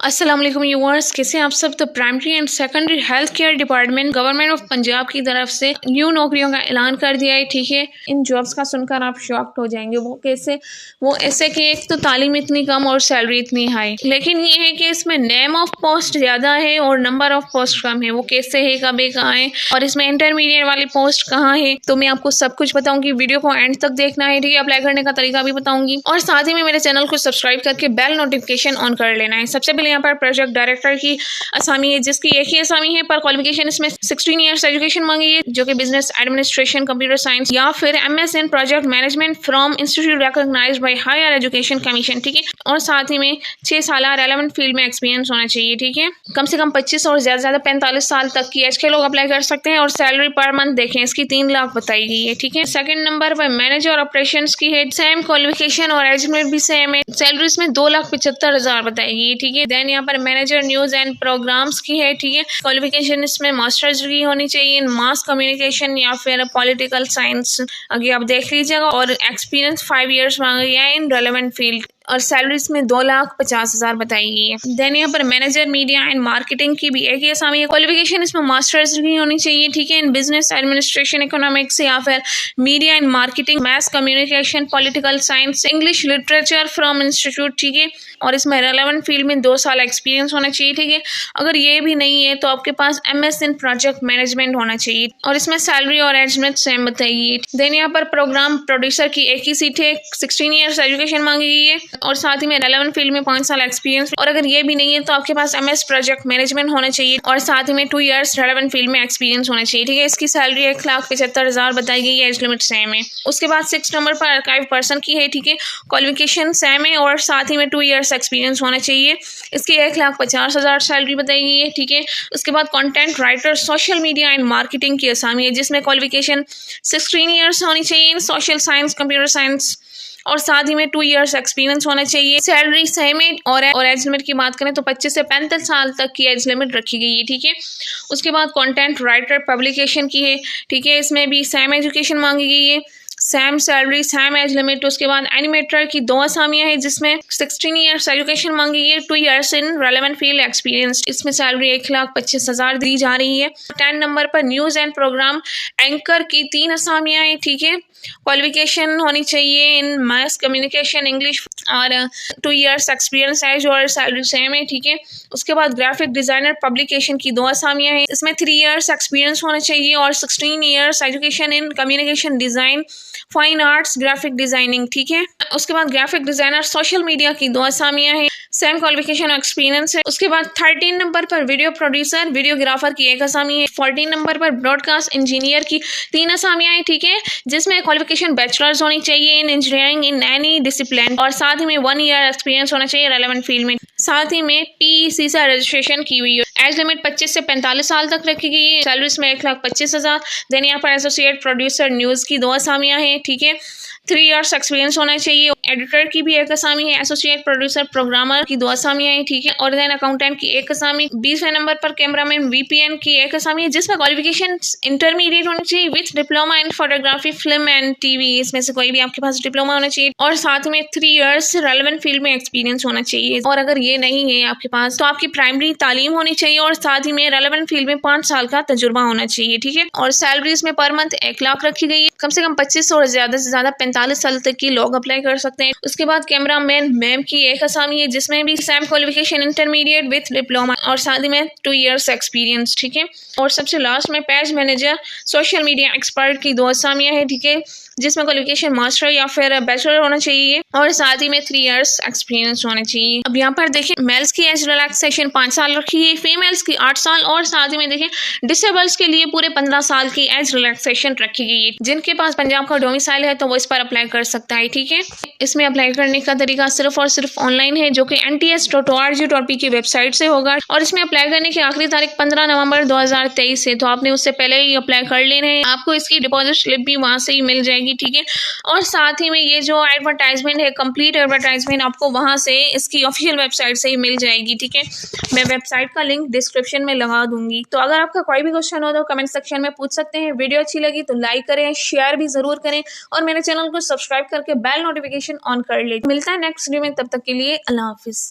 अस्सलाम वालेकुम व्यूअर्स, कैसे आप सब। तो primary and secondary health care department government of Punjab की तरफ से न्यू नौकरियों का ऐलान कर दिया है। ठीक है, इन जॉब्स का सुनकर आप शॉक्ड हो जाएंगे। वो कैसे? वो ऐसे कि एक तो तालीम इतनी कम और सैलरी इतनी हाई, लेकिन ये है कि इसमें नेम ऑफ पोस्ट ज़्यादा है और नंबर ऑफ पोस्ट कम है। वो कैसे है, कब है, कहाँ है और इसमें इंटरमीडिएट वाली पोस्ट कहाँ है, तो मैं आपको सब कुछ बताऊंगी। वीडियो को एंड तक देखना है। ठीक है, अप्लाई करने का तरीका भी बताऊंगी और साथ ही में मेरे चैनल को सब्सक्राइब करके बेल नोटिफिकेशन ऑन कर लेना है। सबसे पहले यहाँ पर प्रोजेक्ट डायरेक्टर की असामी है, जिसकी एक ही असामी है, पर क्वालिफिकेशन इसमें 16 ईयर्स एजुकेशन मांगी है, जो कि बिजनेस एडमिनिस्ट्रेशन, कंप्यूटर साइंस या फिर MS in project management from institute recognised by higher education commission. ठीक है, और साथ ही में 6 साल रेलेवेंट फील्ड में एक्सपीरियंस होना चाहिए। ठीक है, कम से कम 25 और ज्यादा 45 साल तक की एज के लोग अप्लाई कर सकते हैं। और सैलरी पर मंथ देखें, इसकी 3 लाख बताई गई है। ठीक है, सेकंड नंबर पर मैनेजर ऑपरेशंस की है, सेम क्वालिफिकेशन और एज लिमिट भी सेम है। सैलरी इसमें 2,75,000 बताई गई है। ठीक है, देन यहाँ पर मैनेजर न्यूज एंड प्रोग्राम्स की है। ठीक है, क्वालिफिकेशन इसमें मास्टर्स डिग्री होनी चाहिए इन मास कम्युनिकेशन या फिर पॉलिटिकल साइंस, आगे आप देख लीजिएगा। और एक्सपीरियंस 5 ईयर्स मांगा गया है इन रेलेवेंट फील्ड और सैलरी इसमें 2,50,000 बताई गई है। देन यहाँ पर मैनेजर मीडिया एंड मार्केटिंग की भी एक ही असामी है। क्वालिफिकेशन इसमें मास्टर्स डिग्री होनी चाहिए। ठीक है, इन बिजनेस एडमिनिस्ट्रेशन, इकोनॉमिक्स या फिर media and marketing, mess communication, political science, English literature from institute. ठीक है, और इसमें रेलेवेंट फील्ड में 2 साल एक्सपीरियंस होना चाहिए। ठीक है, अगर ये भी नहीं है तो आपके पास MS इन प्रोजेक्ट मैनेजमेंट होना चाहिए और इसमें सैलरी और एज लिमिट सेम बताइए। देन यहाँ पर प्रोग्राम प्रोड्यूसर की एक ही सीट है, 16 ईयर्स एजुकेशन मांगी गई है और साथ ही में रेलेवेंट फील्ड में 5 साल एक्सपीरियंस। और अगर ये भी नहीं है तो आपके पास MS प्रोजेक्ट मैनेजमेंट होना चाहिए और साथ ही में 2 ईयर्स रेलेवेंट फील्ड में एक्सपीरियंस होना चाहिए। ठीक है, इसकी सैलरी 1,75,000 बताई गई है, एज लिमिट सेम है। उसके बाद 6 नंबर पर आर्काइव पर्सन की है। ठीक है, क्वालिफिकेशन सेम है और साथ ही में 2 ईयर्स एक्सपीरियंस होना चाहिए। इसकी 1,50,000 सैलरी बताई गई है। ठीक है, उसके बाद content writer social media and marketing की असामी है, जिसमें क्वालिफिकेशन 16 ईयर्स होनी चाहिए इन सोशल साइंस, कंप्यूटर साइंस और साथ ही में 2 ईयर्स एक्सपीरियंस होना चाहिए। सैलरी सेम है और एज लिमिट की बात करें तो 25 से 35 साल तक की एज लिमिट रखी गई है। ठीक है, उसके बाद कंटेंट राइटर पब्लिकेशन की है। ठीक है, इसमें भी सेम एजुकेशन मांगी गई है, same salary, same age limit. उसके बाद एनिमेटर की 2 असामियां हैं, जिसमें 16 ईयर्स एजुकेशन मांगी गई है, 2 years in relevant field experience. इसमें सैलरी 1,25,000 दी जा रही है। 10 नंबर पर न्यूज एंड प्रोग्राम एंकर की 3 असामियां हैं। ठीक है, क्वालिफिकेशन होनी चाहिए इन मास कम्युनिकेशन, इंग्लिश और 2 ईयर्स एक्सपीरियंस है और सैलरी सेम है। ठीक है, उसके बाद ग्राफिक डिजाइनर पब्लिकेशन की 2 असामियां हैं, इसमें 3 ईयर्स एक्सपीरियंस होना चाहिए और 16 years education in communication design, fine arts, graphic designing. ठीक है, उसके बाद ग्राफिक डिजाइनर सोशल मीडिया की 2 असामियां हैं, सेम क्वालिफिकेशन और एक्सपीरियंस है। उसके बाद 13 नंबर पर वीडियो प्रोड्यूसर, वीडियोग्राफर की 1 असामी है। 14 नंबर पर ब्रॉडकास्ट इंजीनियर की 3 असामियां हैं। ठीक है, जिसमें क्वालिफिकेशन बैचलर्स होनी चाहिए इन इंजीनियरिंग इन एनी डिसिप्लिन और साथ ही में 1 ईयर एक्सपीरियंस होना चाहिए रेलेवेंट फील्ड में। साथ ही में PEC से रजिस्ट्रेशन की हुई है। एज लिमिट 25 से 45 साल तक रखी गई है। सैलरी में 1,25,000। देन यहाँ पर एसोसिएट प्रोड्यूसर न्यूज की 2 असामियां हैं। ठीक है, 3 ईयर्स एक्सपीरियंस होना चाहिए। एडिटर की भी 1 असामी है। एसोसिएट प्रोड्यूसर प्रोग्रामर की 2 असामियां हैं। ठीक है, और देन अकाउंटेंट की 1 असामी। 20वें नंबर पर कैमरामैन VPN की 1 असामी है, जिसमें क्वालिफिकेशन इंटरमीडिएट होनी चाहिए with diploma in photography, film and TV। इसमें से कोई भी आपके पास डिप्लोमा होना चाहिए और साथ में 3 ईयर्स रेलेवेंट फील्ड में एक्सपीरियंस होना चाहिए। और अगर ये नहीं है आपके पास तो आपकी प्राइमरी तालीम होनी चाहिए और साथ ही में रेलेवेंट फील्ड में 5 साल का तजुर्बा होना चाहिए। ठीक है, और सैलरी इसमें पर मंथ 1 लाख रखी गई है। कम से कम 25 और ज्यादा से ज्यादा 45 साल तक की लोग अप्लाई कर सकते हैं। उसके बाद कैमरामैन मैम की 1 असामी है, जिसमें भी same qualification intermediate with diploma और साथ ही में 2 ईयर्स एक्सपीरियंस। ठीक है, और सबसे लास्ट में page manager social media expert की 2 असामियां हैं। ठीक है, जिसमें क्वालिफिकेशन मास्टर या फिर बैचलर होना चाहिए और साथ ही में 3 ईयर्स एक्सपीरियंस होना चाहिए। अब यहाँ पर देखिए, मेल्स की एज रिलैक्सेशन 5 साल रखी है, फीमेल्स की 8 साल और साथ ही में देखिए डिसेबल्स के लिए पूरे 15 साल की एज रिलैक्सेशन रखी गई है। जिनके पास पंजाब का डोमिसाइल है तो वो इस पर अप्लाई कर सकता है। ठीक है, इसमें अप्लाई करने का तरीका सिर्फ और सिर्फ ऑनलाइन है, जो कि NTS.org.p की वेबसाइट से होगा और इसमें अप्लाई करने की आखिरी तारीख 15 नवंबर 2023 है। तो आपने उससे पहले ही अप्लाई कर लेना है। आपको इसकी डिपॉजिट स्लिप भी वहां से ही मिल जाएगी। ठीक है, और साथ ही में ये जो एडवर्टाइजमेंट है, कंप्लीट एडवर्टाइजमेंट आपको वहां से इसकी ऑफिशियल वेबसाइट से ही मिल जाएगी। ठीक है, मैं वेबसाइट का लिंक डिस्क्रिप्शन में लगा दूंगी। तो अगर आपका कोई भी क्वेश्चन हो तो कमेंट सेक्शन में पूछ सकते हैं। वीडियो अच्छी लगी तो लाइक करें, शेयर भी जरूर करें और मेरे चैनल को सब्सक्राइब करके बेल नोटिफिकेशन ऑन कर ले। मिलता है नेक्स्ट वीडियो में, तब तक के लिए अल्लाह हाफिज।